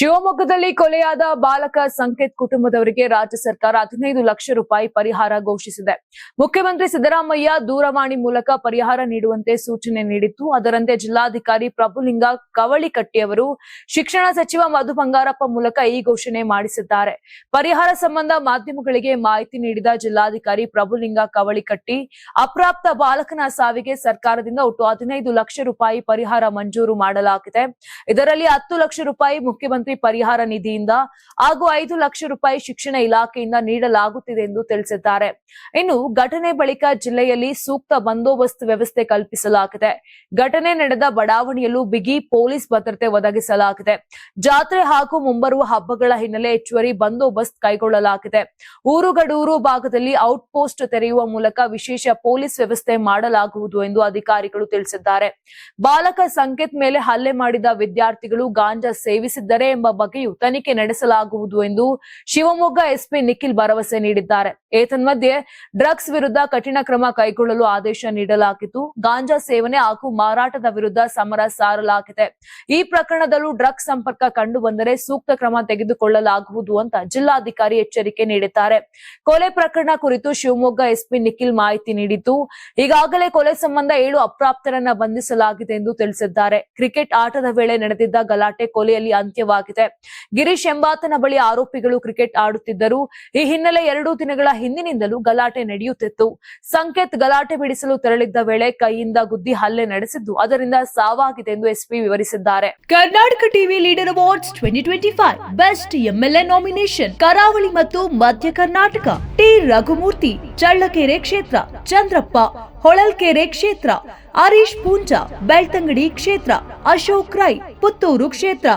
ಶಿವಮೊಗ್ಗದಲ್ಲಿ ಕೊಲೆಯಾದ ಬಾಲಕ ಸಂಕೇತ್ ಕುಟುಂಬದವರಿಗೆ ರಾಜ್ಯ ಸರ್ಕಾರ 15 ಲಕ್ಷ ರೂಪಾಯಿ ಪರಿಹಾರ ಘೋಷಿಸಿದೆ. ಮುಖ್ಯಮಂತ್ರಿ ಸಿದ್ದರಾಮಯ್ಯ ದೂರವಾಣಿ ಮೂಲಕ ಪರಿಹಾರ ನೀಡುವಂತೆ ಸೂಚನೆ ನೀಡಿದ್ದು, ಅದರಂತೆ ಜಿಲ್ಲಾಧಿಕಾರಿ ಪ್ರಭುಲಿಂಗ ಕವಳಿಕಟ್ಟಿಯವರು ಶಿಕ್ಷಣ ಸಚಿವ ಮಧು ಬಂಗಾರಪ್ಪ ಮೂಲಕ ಈ ಘೋಷಣೆ ಮಾಡಿಸಿದ್ದಾರೆ. ಪರಿಹಾರ ಸಂಬಂಧ ಮಾಧ್ಯಮಗಳಿಗೆ ಮಾಹಿತಿ ನೀಡಿದ ಜಿಲ್ಲಾಧಿಕಾರಿ ಪ್ರಭುಲಿಂಗ ಕವಳಿಕಟ್ಟಿ, ಅಪ್ರಾಪ್ತ ಬಾಲಕನ ಸಾವಿಗೆ ಸರ್ಕಾರದಿಂದ ಒಟ್ಟು 15 ಲಕ್ಷ ರೂಪಾಯಿ ಪರಿಹಾರ ಮಂಜೂರು ಮಾಡಲಾಗಿದೆ. ಇದರಲ್ಲಿ 10 ಲಕ್ಷ ರೂಪಾಯಿ ಮುಖ್ಯಮಂತ್ರಿ ಪರಿಹಾರ ನಿಧಿಯಿಂದ ಹಾಗೂ 5 ಲಕ್ಷ ರೂಪಾಯಿ ಶಿಕ್ಷಣ ಇಲಾಖೆಯಿಂದ ನೀಡಲಾಗುತ್ತಿದೆ ಎಂದು ತಿಳಿಸಿದ್ದಾರೆ. ಇನ್ನು ಘಟನೆ ಬಳಿಕ ಜಿಲ್ಲೆಯಲ್ಲಿ ಸೂಕ್ತ ಬಂದೋಬಸ್ತ್ ವ್ಯವಸ್ಥೆ ಕಲ್ಪಿಸಲಾಗಿದೆ. ಘಟನೆ ನಡೆದ ಬಡಾವಣೆಯಲ್ಲೂ ಬಿಗಿ ಪೊಲೀಸ್ ಭದ್ರತೆ ಒದಗಿಸಲಾಗಿದೆ. ಜಾತ್ರೆ ಹಾಗೂ ಮುಂಬರುವ ಹಬ್ಬಗಳ ಹಿನ್ನೆಲೆ ಹೆಚ್ಚುವರಿ ಬಂದೋಬಸ್ತ್ ಕೈಗೊಳ್ಳಲಾಗಿದೆ. ಊರುಗಡೂರು ಭಾಗದಲ್ಲಿ ಔಟ್ ಪೋಸ್ಟ್ ತೆರೆಯುವ ಮೂಲಕ ವಿಶೇಷ ಪೊಲೀಸ್ ವ್ಯವಸ್ಥೆ ಮಾಡಲಾಗುವುದು ಎಂದು ಅಧಿಕಾರಿಗಳು ತಿಳಿಸಿದ್ದಾರೆ. ಬಾಲಕ ಸಂಕೇತ್ ಮೇಲೆ ಹಲ್ಲೆ ಮಾಡಿದ ವಿದ್ಯಾರ್ಥಿಗಳು ಗಾಂಜಾ ಸೇವಿಸಿದ್ದರೆ ಎಂಬ ಬಗ್ಗೆಯೂ ತನಿಖೆ ನಡೆಸಲಾಗುವುದು ಎಂದು ಶಿವಮೊಗ್ಗ ಎಸ್ಪಿ ನಿಖಿಲ್ ಭರವಸೆ ನೀಡಿದ್ದಾರೆ. ಏತನ್ಮಧ್ಯೆ ಡ್ರಗ್ಸ್ ವಿರುದ್ಧ ಕಠಿಣ ಕ್ರಮ ಕೈಗೊಳ್ಳಲು ಆದೇಶ ನೀಡಲಾಗಿದ್ದು, ಗಾಂಜಾ ಸೇವನೆ ಹಾಗೂ ಮಾರಾಟದ ವಿರುದ್ಧ ಸಮರ ಸಾರಲಾಗಿದೆ. ಈ ಪ್ರಕರಣದಲ್ಲೂ ಡ್ರಗ್ಸ್ ಸಂಪರ್ಕ ಕಂಡು ಬಂದರೆ ಸೂಕ್ತ ಕ್ರಮ ತೆಗೆದುಕೊಳ್ಳಲಾಗುವುದು ಅಂತ ಜಿಲ್ಲಾಧಿಕಾರಿ ಎಚ್ಚರಿಕೆ ನೀಡಿದ್ದಾರೆ. ಕೊಲೆ ಪ್ರಕರಣ ಕುರಿತು ಶಿವಮೊಗ್ಗ ಎಸ್ಪಿ ನಿಖಿಲ್ ಮಾಹಿತಿ ನೀಡಿದ್ದು, ಈಗಾಗಲೇ ಕೊಲೆ ಸಂಬಂಧ 7 ಅಪ್ರಾಪ್ತರನ್ನ ಬಂಧಿಸಲಾಗಿದೆ ಎಂದು ತಿಳಿಸಿದ್ದಾರೆ. ಕ್ರಿಕೆಟ್ ಆಟದ ವೇಳೆ ನಡೆದಿದ್ದ ಗಲಾಟೆ ಕೊಲೆಯಲ್ಲಿ ಅಂತ್ಯವಾಗಿದೆ. ಗಿರೀಶ್ ಎಂಬಾತನ ಬಳಿ ಆರೋಪಿಗಳು ಕ್ರಿಕೆಟ್ ಆಡುತ್ತಿದ್ದರು. ಈ ಹಿನ್ನೆಲೆ 2 ದಿನಗಳ ಹಿಂದಿನಿಂದಲೂ ಗಲಾಟೆ ನಡೆಯುತ್ತಿತ್ತು. ಸಂಕೇತ್ ಗಲಾಟೆ ಬಿಡಿಸಲು ತೆರಳಿದ್ದ ವೇಳೆ ಕೈಯಿಂದ ಗುದ್ದಿ ಹಲ್ಲೆ ನಡೆಸಿದ್ದು, ಅದರಿಂದ ಸಾವಾಗಿದೆ ಎಂದು ಎಸ್ಪಿ ವಿವರಿಸಿದ್ದಾರೆ. Karnataka TV leader awards 2025 best MLA nomination ಕರಾವಳಿ ಮತ್ತು ಮಧ್ಯ ಕರ್ನಾಟಕ. ಟಿ ರಘುಮೂರ್ತಿ ಚಳ್ಳಕೆರೆ ಕ್ಷೇತ್ರ, ಚಂದ್ರಪ್ಪ ಹೊಳಲ್ಕೆರೆ ಕ್ಷೇತ್ರ, ಹರೀಶ್ ಪೂಂಜಾ ಬೆಳ್ತಂಗಡಿ ಕ್ಷೇತ್ರ, ಅಶೋಕ್ ರೈ ಪುತ್ತೂರು ಕ್ಷೇತ್ರ,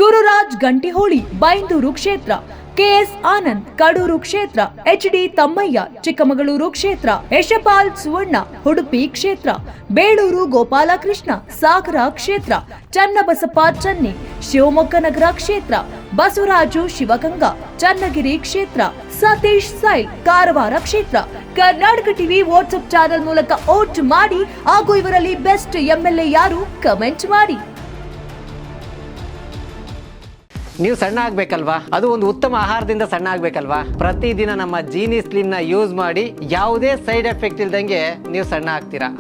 ಗುರುರಾಜ್ ಗಂಟಿಹೋಳಿ ಬೈಂದೂರು ಕ್ಷೇತ್ರ, ಕೆಎಸ್ ಆನಂದ್ ಕಡೂರು ಕ್ಷೇತ್ರ, ಎಚ್ಡಿ ತಮ್ಮಯ್ಯ ಚಿಕ್ಕಮಗಳೂರು ಕ್ಷೇತ್ರ, ಯಶಪಾಲ್ ಸುವರ್ಣ ಉಡುಪಿ ಕ್ಷೇತ್ರ, ಬೇಳೂರು ಗೋಪಾಲಕೃಷ್ಣ ಸಾಗರ ಕ್ಷೇತ್ರ, ಚನ್ನಬಸಪ್ಪ ಚನ್ನಿ ಶಿವಮೊಗ್ಗ ನಗರ ಕ್ಷೇತ್ರ, ಬಸವರಾಜು ಶಿವಗಂಗಾ ಚನ್ನಗಿರಿ ಕ್ಷೇತ್ರ, ಸತೀಶ್ ಸೈಲ್ ಕಾರವಾರ ಕ್ಷೇತ್ರ. ಕರ್ನಾಟಕ ಟಿವಿ ವಾಟ್ಸ್ಆಪ್ ಚಾನೆಲ್ ಮೂಲಕ ವೋಟ್ ಮಾಡಿ ಹಾಗೂ ಇವರಲ್ಲಿ ಬೆಸ್ಟ್ ಎಂಎಲ್ಎ ಯಾರು ಕಮೆಂಟ್ ಮಾಡಿ. ನೀವು ಸಣ್ಣ ಆಗ್ಬೇಕಲ್ವಾ? ಅದು ಒಂದು ಉತ್ತಮ ಆಹಾರದಿಂದ ಸಣ್ಣ ಆಗ್ಬೇಕಲ್ವಾ? ಪ್ರತಿದಿನ ನಮ್ಮ ಜೀನಿ ಸ್ಲಿಮ್ ನ ಯೂಸ್ ಮಾಡಿ ಯಾವುದೇ ಸೈಡ್ ಎಫೆಕ್ಟ್ ಇಲ್ದಂಗೆ ನೀವು ಸಣ್ಣ ಆಗ್ತೀರಾ.